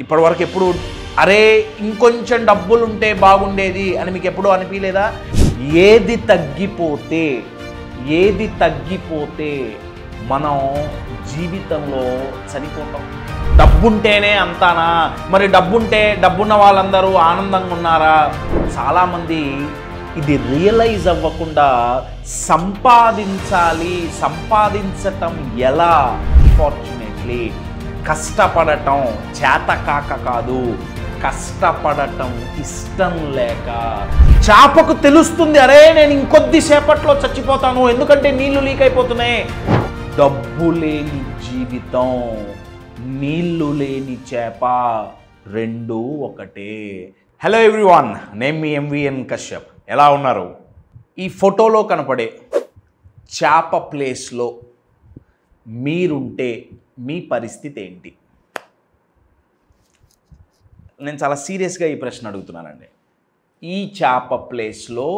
ఇప్పటివరకు ఎప్పుడు అరే ఇంకొంచెం డబ్బులు ఉంటే బాగుండేది అని మీకు ఎప్పుడూ అనిపించలేదా? ఏది తగ్గిపోతే మనం జీవితంలో చనిపోతాం. డబ్బుంటేనే అంతానా? మరి డబ్బున్న వాళ్ళందరూ ఆనందంగా ఉన్నారా? చాలామంది ఇది రియలైజ్ అవ్వకుండా సంపాదించటం ఎలా? అన్ఫార్చునేట్లీ కష్టపడటం చేతకాక కాదు, కష్టపడటం ఇష్టం లేక. చేపకు తెలుస్తుంది, అరే నేను ఇంకొద్దిసేపట్లో చచ్చిపోతాను ఎందుకంటే నీళ్లు లీక్ అయిపోతున్నాయి. డబ్బు లేని జీవితం, నీళ్లు లేని చేప రెండు ఒకటే. హలో ఎవ్రీవన్, నేను మీ ఎంవిఎన్ కశ్యప్. ఎలా ఉన్నారు? ఈ ఫోటోలో కనపడే చేప ప్లేస్లో మీరుంటే మీ పరిస్థితి ఏంటి? నేను చాలా సీరియస్గా ఈ ప్రశ్న అడుగుతున్నానండి. ఈ చేప ప్లేస్లో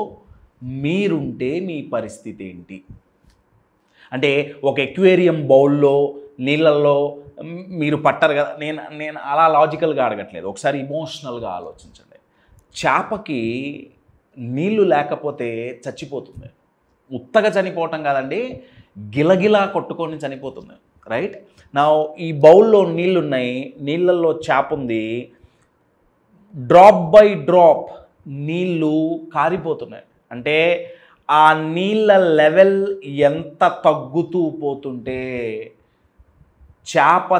మీరుంటే మీ పరిస్థితి ఏంటి? అంటే ఒక ఎక్వేరియం బౌల్లో నీళ్ళల్లో మీరు పట్టరు కదా. నేను అలా లాజికల్గా అడగట్లేదు, ఒకసారి ఇమోషనల్గా ఆలోచించండి. చేపకి నీళ్లు లేకపోతే చచ్చిపోతుంది. ఉత్తగా చనిపోవటం కాదండి, గిలగిలా కొట్టుకొని చనిపోతుంది. రైట్ నా ఈ బౌల్లో నీళ్ళున్నాయి, నీళ్ళల్లో చేప ఉంది. డ్రాప్ బై డ్రాప్ నీళ్ళు కారిపోతున్నాయి. అంటే ఆ నీళ్ళ లెవెల్ ఎంత తగ్గుతూ పోతుంటే చేప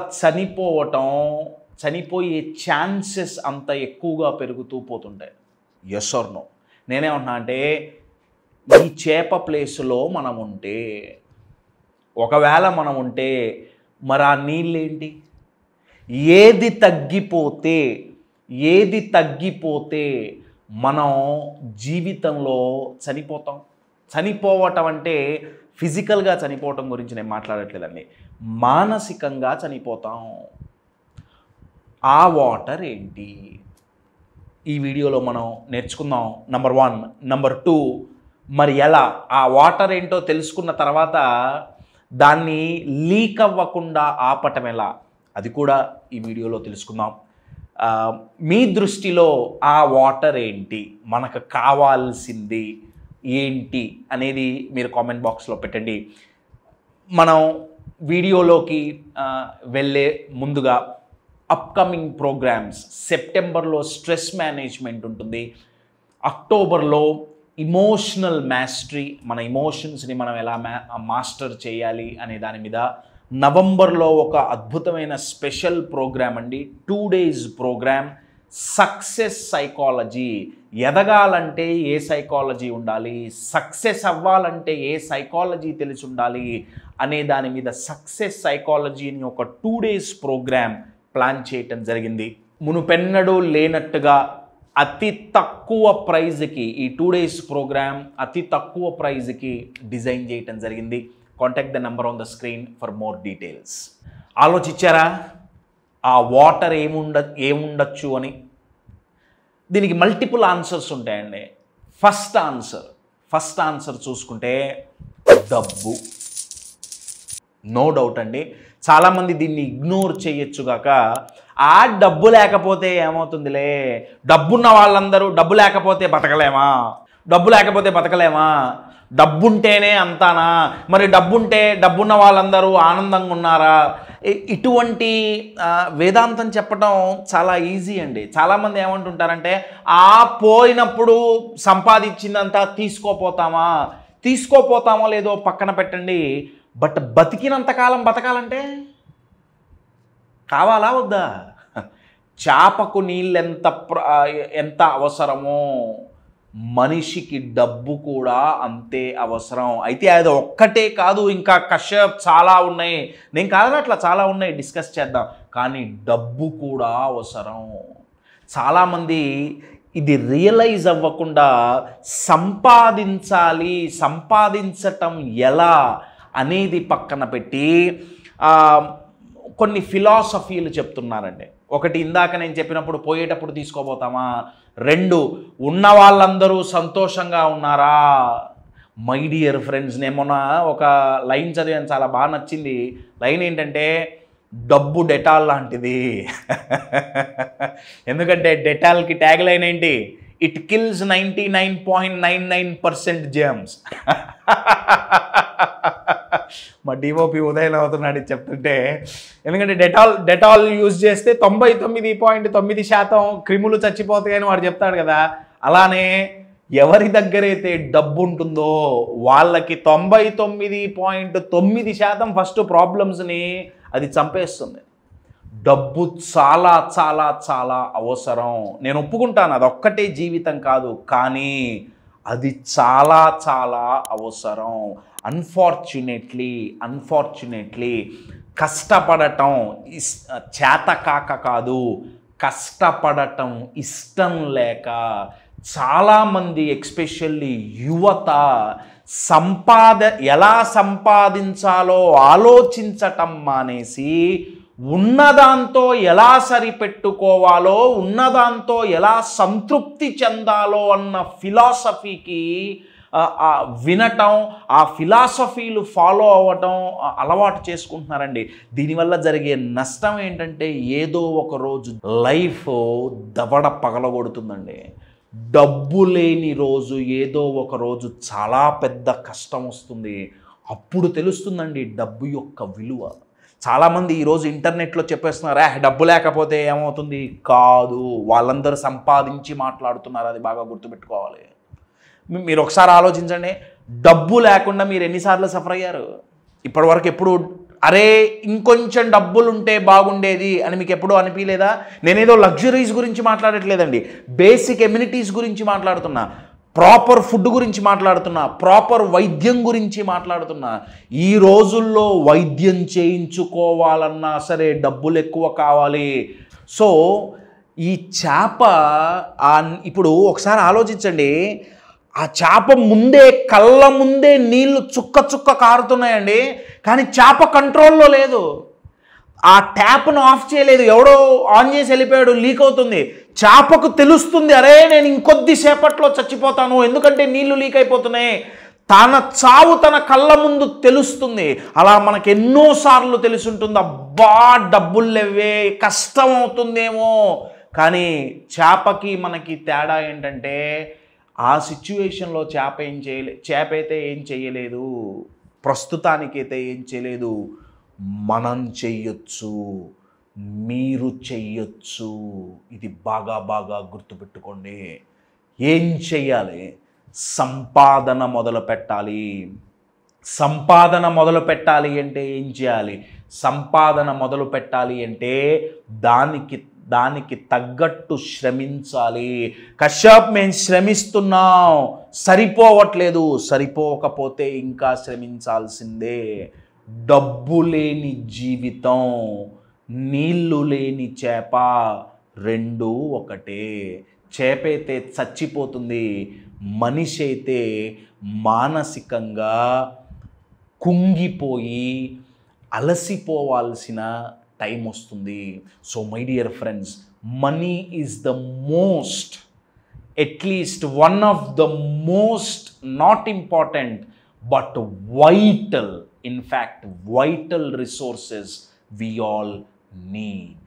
చనిపోయే ఛాన్సెస్ అంత ఎక్కువగా పెరుగుతూ పోతుంటాయి. Yes or no? నేనేమన్నా అంటే ఈ చేప ప్లేస్లో మనం ఉంటే, ఒకవేళ మనం ఉంటే మరి ఆ నీళ్ళేంటి? ఏది తగ్గిపోతే మనం జీవితంలో చనిపోతాం. చనిపోవటం అంటే ఫిజికల్గా చనిపోవటం గురించి నేను మాట్లాడట్లేదండి, మానసికంగా చనిపోతాం. ఆ వాటర్ ఏంటి? ఈ వీడియోలో మనం నేర్చుకుందాం. నెంబర్ 1. నెంబర్ 2, మరి ఎలా ఆ వాటర్ ఏంటో తెలుసుకున్న తర్వాత దాన్ని లీక్ అవ్వకుండా ఆపటం ఎలా, అది కూడా ఈ వీడియోలో తెలుసుకుందాం. మీ దృష్టిలో ఆ వాటర్ ఏంటి, మనకు కావాల్సింది ఏంటి అనేది మీరు కామెంట్ బాక్స్లో పెట్టండి. మనం వీడియోలోకి వెళ్ళే ముందుగా అప్కమింగ్ ప్రోగ్రామ్స్, సెప్టెంబర్లో స్ట్రెస్ మేనేజ్మెంట్ ఉంటుంది, అక్టోబర్లో ఇమోషనల్ మాస్టరీ, మన ఇమోషన్స్ని మనం ఎలా మాస్టర్ చేయాలి అనే దాని మీద, నవంబర్లో ఒక అద్భుతమైన స్పెషల్ ప్రోగ్రామ్ అండి, 2 days ప్రోగ్రామ్, సక్సెస్ సైకాలజీ. ఎదగాలంటే ఏ సైకాలజీ ఉండాలి, సక్సెస్ అవ్వాలంటే ఏ సైకాలజీ తెలిసి ఉండాలి అనే దాని మీద సక్సెస్ సైకాలజీని ఒక 2 days ప్రోగ్రామ్ ప్లాన్ చేయటం జరిగింది. మునుపెన్నడూ లేనట్టుగా అతి తక్కువ ప్రైజ్కి ఈ 2 days ప్రోగ్రామ్ అతి తక్కువ ప్రైజ్కి డిజైన్ చేయటం జరిగింది. Contact the number on the screen for more details. ఆలోచించారా ఆ వాటర్ ఏముండొచ్చు అని? దీనికి మల్టిపుల్ ఆన్సర్స్ ఉంటాయండి. ఫస్ట్ ఆన్సర్ చూసుకుంటే డబ్బు. నో డౌట్ అండి, చాలామంది దీన్ని ఇగ్నోర్ చేయొచ్చుగాక, ఆ డబ్బు లేకపోతే ఏమవుతుందిలే, డబ్బున్న వాళ్ళందరూ డబ్బు లేకపోతే బతకలేమా, డబ్బుంటేనే అంతానా? మరి డబ్బున్న వాళ్ళందరూ ఆనందంగా ఉన్నారా? ఇటువంటి వేదాంతం చెప్పడం చాలా ఈజీ అండి. చాలామంది ఏమంటుంటారంటే, పోయినప్పుడు సంపాదించిందంతా తీసుకోపోతామో లేదో పక్కన పెట్టండి, బట్ బతికినంతకాలం బతకాలంటే కావాలా వద్దా? చేపకు నీళ్ళు ఎంత అవసరమో మనిషికి డబ్బు కూడా అంతే అవసరం. అయితే అది ఒక్కటే కాదు, ఇంకా కశ్యప్ చాలా ఉన్నాయి, నేను కాదనట్లా, చాలా ఉన్నాయి, డిస్కస్ చేద్దాం. కానీ డబ్బు కూడా అవసరం. చాలామంది ఇది రియలైజ్ అవ్వకుండా సంపాదించటం ఎలా అనేది పక్కన పెట్టి కొన్ని ఫిలాసఫీలు చెప్తున్నారండి. ఒకటి, ఇందాక నేను చెప్పినప్పుడు పోయేటప్పుడు తీసుకోబోతామా? 2, ఉన్న వాళ్ళందరూ సంతోషంగా ఉన్నారా? మై డియర్ ఫ్రెండ్స్, నేను మొన్న ఒక లైన్ చదివాను, చాలా బాగా నచ్చింది. లైన్ ఏంటంటే, డబ్బు డెటాల్ లాంటిది. ఎందుకంటే డెటాల్కి ట్యాగ్ లైన్ ఏంటి? It kills 99.99% germs. మా డిఓపి ఉదయం అవుతున్నాడు చెప్తుంటే. ఎందుకంటే డెటాల్ యూజ్ చేస్తే 99.9% క్రిములు చచ్చిపోతాయని వాడు చెప్తాడు కదా. అలానే ఎవరి దగ్గరైతే డబ్బు ఉంటుందో వాళ్ళకి 99.9% ఫస్ట్ ప్రాబ్లమ్స్ని అది చంపేస్తుంది. డబ్బు చాలా చాలా చాలా అవసరం. నేను ఒప్పుకుంటాను, అది ఒక్కటే జీవితం కాదు, కానీ అది చాలా చాలా అవసరం. అన్ఫార్చునేట్లీ కష్టపడటం చేతకాక కాదు, కష్టపడటం ఇష్టం లేక చాలామంది ఎస్పెషల్లీ యువత ఎలా సంపాదించాలో ఆలోచించటం మానేసి ఉన్నదాంతో ఎలా సరిపెట్టుకోవాలో, ఉన్నదాంతో ఎలా సంతృప్తి చెందాలో అన్న ఫిలాసఫీకి వినటం, ఆ ఫిలాసఫీలు ఫాలో అవ్వటం అలవాటు చేసుకుంటున్నారండి. దీనివల్ల జరిగే నష్టం ఏంటంటే ఏదో ఒక రోజు లైఫ్ దవడ పగలగొడుతుందండి. డబ్బు లేని రోజు ఏదో ఒక రోజు చాలా పెద్ద కష్టం వస్తుంది. అప్పుడు తెలుస్తుందండి డబ్బు యొక్క విలువ. చాలామంది ఈరోజు ఇంటర్నెట్లో చెప్పేస్తున్నారు, డబ్బు లేకపోతే ఏమవుతుంది. కాదు, వాళ్ళందరూ సంపాదించి మాట్లాడుతున్నారు. అది బాగా గుర్తుపెట్టుకోవాలి. మీరు ఒకసారి ఆలోచించండి, డబ్బు లేకుండా మీరు ఎన్నిసార్లు సఫర్ అయ్యారు ఇప్పటివరకు? ఎప్పుడు అరే ఇంకొంచెం డబ్బులుంటే బాగుండేది అని మీకు ఎప్పుడూ అనిపించలేదా? నేనేదో లగ్జరీస్ గురించి మాట్లాడట్లేదండి, బేసిక్ ఎమ్యూనిటీస్ గురించి మాట్లాడుతున్నా, ప్రాపర్ ఫుడ్ గురించి మాట్లాడుతున్నా, ప్రాపర్ వైద్యం గురించి మాట్లాడుతున్నా. ఈ రోజుల్లో వైద్యం చేయించుకోవాలన్నా సరే డబ్బులు ఎక్కువ కావాలి. సో ఈ చేప ఇప్పుడు ఒకసారి ఆలోచించండి, ఆ చేప కళ్ళ ముందే నీళ్లు చుక్క చుక్క కారుతున్నాయండి, కానీ చేప కంట్రోల్లో లేదు. ఆ ట్యాప్ను ఆఫ్ చేయలేదు, ఎవడో ఆన్ చేసి వెళ్ళిపోయాడు, లీక్ అవుతుంది. చేపకు తెలుస్తుంది, అరే నేను ఇంకొద్దిసేపట్లో చచ్చిపోతాను, ఎందుకంటే నీళ్లు లీక్ అయిపోతున్నాయి. తన చావు తన కళ్ళ ముందు తెలుస్తుంది. అలా మనకు ఎన్నోసార్లు తెలుసుంటుంది, అబ్బా డబ్బులు లేవే, కష్టం అవుతుందేమో. కానీ చేపకి మనకి తేడా ఏంటంటే ఆ సిచ్యువేషన్లో చేప అయితే ఏం చేయలేదు, ప్రస్తుతానికైతే ఏం చేయలేదు. మనం చెయ్యొచ్చు, మీరు చెయ్యొచ్చు. ఇది బాగా బాగా గుర్తుపెట్టుకోండి. ఏం చెయ్యాలి? సంపాదన మొదలు పెట్టాలి. సంపాదన మొదలు పెట్టాలి అంటే ఏం చేయాలి? సంపాదన మొదలు పెట్టాలి అంటే దానికి తగ్గట్టు శ్రమించాలి. కశ్యప్ మేము శ్రమిస్తున్నాం, సరిపోవట్లేదు, సరిపోకపోతే ఇంకా శ్రమించాల్సిందే. డబ్బు లేని జీవితం, నీళ్లు లేని చేప, రెండూ ఒకటే. చేప అయితే చచ్చిపోతుంది, మనిషి అయితే మానసికంగా కుంగిపోయి అలసిపోవాల్సిన టైం వస్తుంది. So my dear friends, money is the most, at least one of the most, not important but vital, in fact vital resources we all need.